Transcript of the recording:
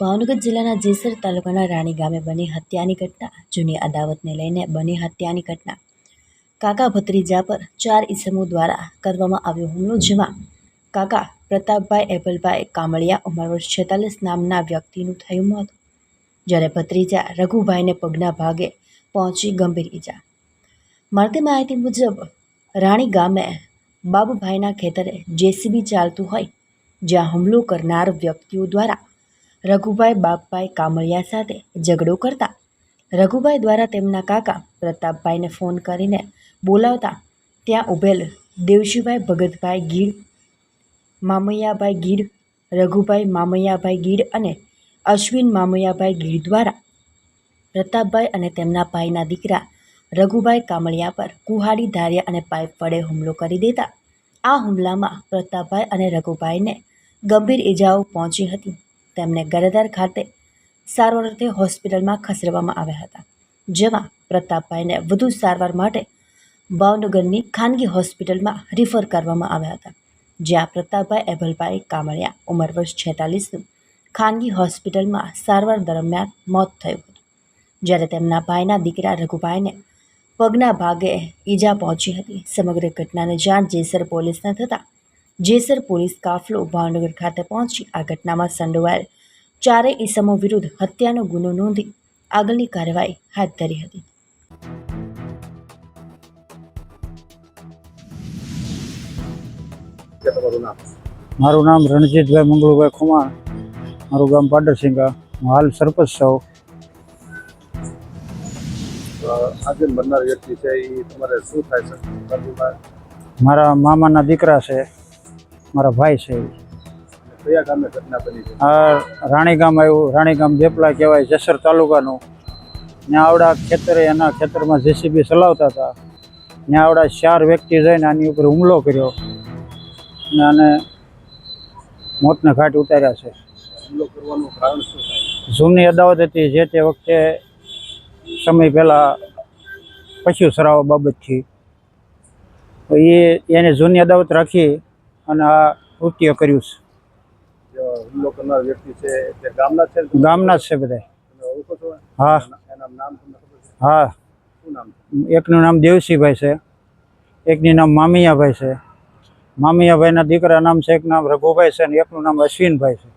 ભાવનગર જિલ્લાના જેસર તાલુકાના રાણી ગામે બની હત્યાની ઘટના. જૂની અદાવતને લઈને બની હત્યાની ઘટના. કાકા ભત્રીજા પર 4 ઈસમો દ્વારા કરવામાં આવ્યો હુમલો, જેમાં કાકા પ્રતાપભાઈ એબલભાઈ કામળિયા ઉંમર વર્ષ 46 નામના વ્યક્તિનું થયું મોત, જ્યારે ભત્રીજા રઘુભાઈને પગના ભાગે પહોંચી ગંભીર ઈજા. મળતી માહિતી મુજબ રાણી ગામે બાબુભાઈના ખેતરે જેસીબી ચાલતું હોય, જ્યાં હુમલો કરનાર વ્યક્તિઓ દ્વારા રઘુભાઈ બાપભાઈ કામળિયા સાથે ઝઘડો કરતા રઘુભાઈ દ્વારા તેમના કાકા પ્રતાપભાઈને ફોન કરીને બોલાવતા ત્યાં ઉભેલ દેવશીભાઈ ભગતભાઈ ગીડ, મામૈયાભાઈ ગીડ, રઘુભાઈ મામૈયાભાઈ ગીડ અને અશ્વિન મામૈયાભાઈ ગીડ દ્વારા પ્રતાપભાઈ અને તેમના ભાઈના દીકરા રઘુભાઈ કામળિયા પર કુહાડી, ધારિયા અને પાઇપ વડે હુમલો કરી દેતા આ હુમલામાં પ્રતાપભાઈ અને રઘુભાઈને ગંભીર ઈજાઓ પહોંચી હતી. તેમને ગરદાર ખાતે સારવાર અર્થે હોસ્પિટલમાં ખસેડવામાં આવ્યા હતા, જેમાં પ્રતાપભાઈને વધુ સારવાર માટે ભાવનગરની ખાનગી હોસ્પિટલમાં રિફર કરવામાં આવ્યા હતા, જ્યાં પ્રતાપભાઈ એબલભાઈ કામળિયા ઉંમર વર્ષ 46નું ખાનગી હોસ્પિટલમાં સારવાર દરમિયાન મોત થયું હતું, જ્યારે તેમના ભાઈના દીકરા રઘુભાઈને પગના ભાગે ઈજા પહોંચી હતી. સમગ્ર ઘટનાને જાણ જેસર પોલીસને થતાં જેસર પોલીસ કાફલો ભાવનગર ખાતે પહોંચી આ ઘટનામાં સંડોવાયેલ 4 ઈસમો વિરુદ્ધ હત્યાનો ગુનો નોંધી આગળની કાર્યવાહી હાથ ધરી હતી. મારું નામ રણજીતભાઈ મંગળુભાઈ ખુમાણ, મારું ગામ પાડરસિંગા, હું હાલ સરપંચ છું. આજે મરનાર વ્યક્તિ છે એ તમારે શું થાય છે? મારા મામાના દીકરા છે, મારા ભાઈ છે. કયા ગામે ઘટના બની છે? આ રાણી ગામ આવ્યું, રાણી ગામ દેપલા કહેવાય, જેસર તાલુકાનું. ત્યાં આવડા ખેતરે, એના ખેતરમાં જેસીબી ચલાવતા હતા. ત્યાં આવડા 4 વ્યક્તિ જઈને આની ઉપર હુમલો કર્યો અને આને મોતને ઘાટ ઉતાર્યા છે. હુમલો કરવાનું કારણ શું થાય? જૂની અદાવત હતી, જે તે વખતે સમય પહેલાં પશુ સરાવવા બાબતથી એને જૂની અદાવત રાખી અને આ કૃત્ય કર્યું છે. હુમલો કરનાર વ્યક્તિ છે તે ગામના છે? ગામના જ છે બધા. ઓળખો છો? હા. એના નામ તમને ખબર છે? હા. શું નામ? એકનું નામ દેવસીભાઈ છે, એકનું નામ મામૈયાભાઈ છે. મામૈયાભાઈના દીકરા નામ છે, એક નામ રઘુભાઈ છે અને એકનું નામ અશ્વિનભાઈ છે.